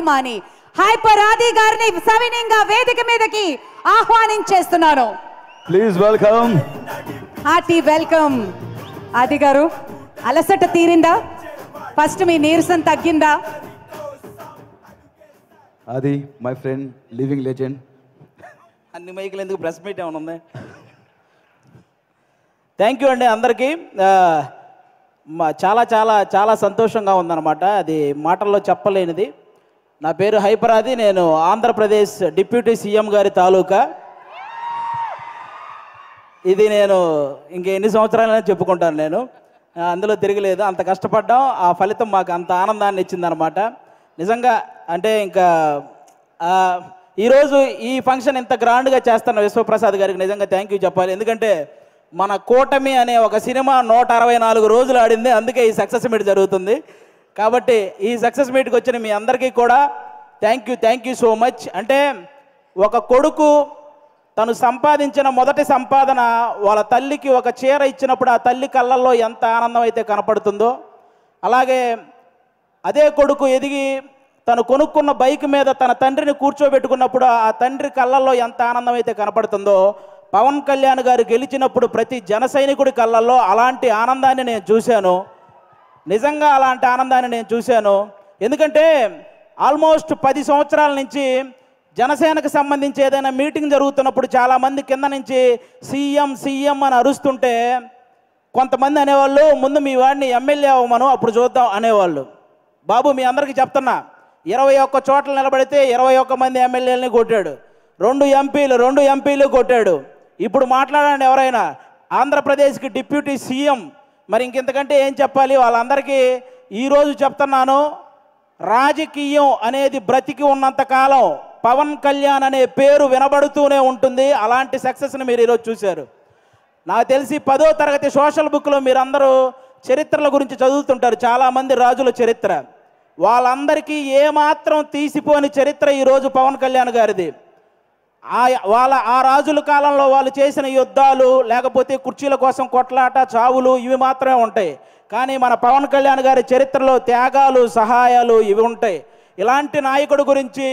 అభిమాని హైపర్ ఆది గారిని సవినయంగా వేదిక మీదకి ఆహ్వానించేస్తున్నాను. Please welcome. Hearty welcome. Adi గారు, అలసట తీరిందా? ఫస్ట్ మీ నీరసం తగ్గిందా? అది మై ఫ్రెండ్, లివింగ్ లెజెండ్. అన్ని మైకులు ఎందుకు, ప్రెస్ మీట్ ఏమైనా ఉంది? థ్యాంక్ యూ అండి అందరికీ. చాలా చాలా చాలా సంతోషంగా ఉందన్నమాట. అది మాటల్లో చెప్పలేనిది. నా పేరు హైపరాది. నేను ఆంధ్రప్రదేశ్ డిప్యూటీ సీఎం గారి తాలూకా. ఇది నేను ఇంకెన్ని సంవత్సరాలైనా చెప్పుకుంటాను. నేను అందులో తిరగలేదు. అంత కష్టపడ్డాం, ఆ ఫలితం మాకు అంత ఆనందాన్ని ఇచ్చిందనమాట. నిజంగా అంటే ఇంకా ఈరోజు ఈ ఫంక్షన్ ఇంత గ్రాండ్గా చేస్తున్న విశ్వప్రసాద్ గారికి నిజంగా థ్యాంక్ యూ చెప్పాలి. ఎందుకంటే మన కూటమి అనే ఒక సినిమా 164 రోజులు ఆడింది. అందుకే ఈ సక్సెస్ మీట్ జరుగుతుంది. కాబట్టి ఈ సక్సెస్ మీట్కి వచ్చిన మీ అందరికీ కూడా థ్యాంక్ యూ సో మచ్. అంటే ఒక కొడుకు తను సంపాదించిన మొదటి సంపాదన వాళ్ళ తల్లికి ఒక చీర ఇచ్చినప్పుడు ఆ తల్లి కళ్ళల్లో ఎంత ఆనందం అయితే కనపడుతుందో, అలాగే అదే కొడుకు ఎదిగి తను కొనుక్కున్న బైక్ మీద తన తండ్రిని కూర్చోబెట్టుకున్నప్పుడు ఆ తండ్రి కళ్ళల్లో ఎంత ఆనందం అయితే కనపడుతుందో, పవన్ కళ్యాణ్ గారు గెలిచినప్పుడు ప్రతి జన సైనికుడి కళ్ళల్లో అలాంటి ఆనందాన్ని నేను చూశాను. నిజంగా అలాంటి ఆనందాన్ని నేను చూశాను. ఎందుకంటే ఆల్మోస్ట్ 10 సంవత్సరాల నుంచి జనసేనకు సంబంధించి ఏదైనా మీటింగ్ జరుగుతున్నప్పుడు చాలామంది కింద నుంచి సీఎం అని అరుస్తుంటే కొంతమంది అనేవాళ్ళు, ముందు మీ వాడిని ఎమ్మెల్యే అవ్వమను అప్పుడు చూద్దాం అనేవాళ్ళు. బాబు మీ అందరికీ చెప్తున్నా, 21 చోట్ల నిలబడితే 21 మంది ఎమ్మెల్యేలని కొట్టాడు. 2 ఎంపీలు కొట్టాడు. ఇప్పుడు మాట్లాడండి ఎవరైనా, ఆంధ్రప్రదేశ్కి డిప్యూటీ సీఎం. మరి ఇంకెంతకంటే ఏం చెప్పాలి? వాళ్ళందరికీ ఈరోజు చెప్తున్నాను, రాజకీయం అనేది బ్రతికి ఉన్నంతకాలం పవన్ కళ్యాణ్ అనే పేరు వినబడుతూనే ఉంటుంది. అలాంటి సక్సెస్ని మీరు ఈరోజు చూశారు. నాకు తెలిసి 10వ తరగతి సోషల్ బుక్లో మీరందరూ చరిత్రల గురించి చదువుతుంటారు, చాలామంది రాజుల చరిత్ర. వాళ్ళందరికీ ఏమాత్రం తీసిపోని చరిత్ర ఈరోజు పవన్ కళ్యాణ్ గారిది. ఆ రాజుల కాలంలో వాళ్ళు చేసిన యుద్ధాలు, లేకపోతే కుర్చీల కోసం కొట్లాట, చావులు ఇవి మాత్రమే ఉంటాయి. కానీ మన పవన్ కళ్యాణ్ గారి చరిత్రలో త్యాగాలు, సహాయాలు ఇవి ఉంటాయి. ఇలాంటి నాయకుడి గురించి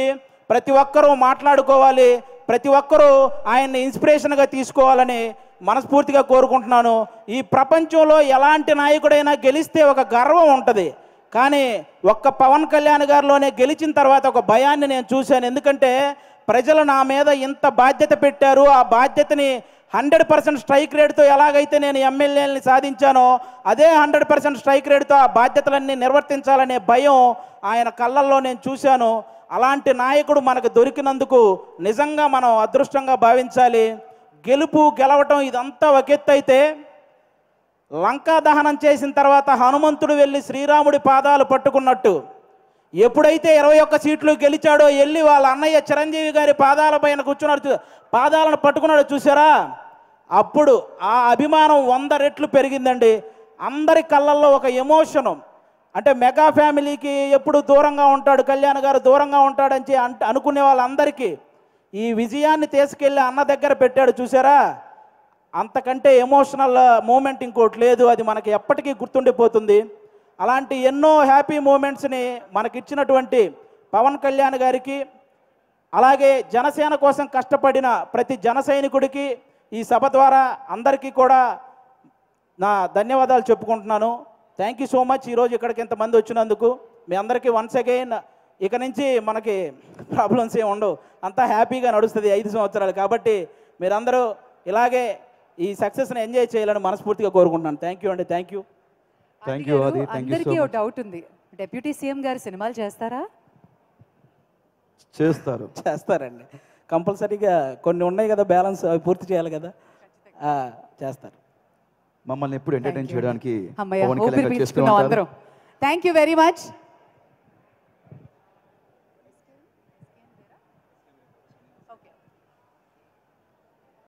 ప్రతి ఒక్కరూ మాట్లాడుకోవాలి, ప్రతి ఒక్కరూ ఆయన్ని ఇన్స్పిరేషన్గా తీసుకోవాలని మనస్ఫూర్తిగా కోరుకుంటున్నాను. ఈ ప్రపంచంలో ఎలాంటి నాయకుడైనా గెలిస్తే ఒక గర్వం ఉంటుంది, కానీ ఒక్క పవన్ కళ్యాణ్ గారిలోనే గెలిచిన తర్వాత ఒక భయాన్ని నేను చూశాను. ఎందుకంటే ప్రజలు నా మీద ఇంత బాధ్యత పెట్టారు, ఆ బాధ్యతని 100% స్ట్రైక్ రేట్తో ఎలాగైతే నేను ఎమ్మెల్యేలని సాధించానో అదే 100% స్ట్రైక్ రేట్తో ఆ బాధ్యతలన్నీ నిర్వర్తించాలనే భయం ఆయన కళ్ళల్లో నేను చూశాను. అలాంటి నాయకుడు మనకు దొరికినందుకు నిజంగా మనం అదృష్టంగా భావించాలి. గెలవటం ఇదంతా ఒక ఎత్తు అయితే, లంకా దహనం చేసిన తర్వాత హనుమంతుడు వెళ్ళి శ్రీరాముడి పాదాలు పట్టుకున్నట్టు ఎప్పుడైతే 21 సీట్లు గెలిచాడో వెళ్ళి వాళ్ళ అన్నయ్య చిరంజీవి గారి పాదాల పైన కూర్చున్నాడు, పాదాలను పట్టుకున్నాడు చూసారా, అప్పుడు ఆ అభిమానం 100 రెట్లు పెరిగిందండి. అందరి కళ్ళల్లో ఒక ఎమోషను. అంటే మెగా ఫ్యామిలీకి ఎప్పుడు దూరంగా ఉంటాడు కళ్యాణ్ గారు, దూరంగా ఉంటాడని అనుకునే వాళ్ళందరికీ ఈ విజయాన్ని తీసుకెళ్ళి అన్న దగ్గర పెట్టాడు చూసారా, అంతకంటే ఎమోషనల్ మూమెంట్ ఇంకోటి లేదు. అది మనకి ఎప్పటికీ గుర్తుండిపోతుంది. అలాంటి ఎన్నో హ్యాపీ మూమెంట్స్ని మనకిచ్చినటువంటి పవన్ కళ్యాణ్ గారికి, అలాగే జనసేన కోసం కష్టపడిన ప్రతి జన సైనికుడికి ఈ సభ ద్వారా అందరికీ కూడా నా ధన్యవాదాలు చెప్పుకుంటున్నాను. Thank you so much. ఈరోజు ఇక్కడికి ఇంతమంది వచ్చినందుకు మీ అందరికీ వన్స్ అగైన్. ఇక నుంచి మనకి ప్రాబ్లమ్స్ ఏమి ఉండవు, అంతా హ్యాపీగా నడుస్తుంది 5 సంవత్సరాలు. కాబట్టి మీరందరూ ఇలాగే ఈ సక్సెస్ని ఎంజాయ్ చేయాలని మనస్ఫూర్తిగా కోరుకుంటున్నాను. థ్యాంక్ యూ అండి. Thank you. అందరికీ ఒక డౌట్ ఉంది, డిప్యూటీ సీఎం గారు సినిమాలు చేస్తారా? చేస్తారండి, కంపల్సరీగా. కొన్ని ఉన్నాయి కదా బ్యాలెన్స్, అవి పూర్తి చేయాలి కదా, చేస్తారు. మమ్మల్ని ఎప్పుడు ఎంటర్టైన్ చేయడానికి థ్యాంక్ యూ వెరీ మచ్.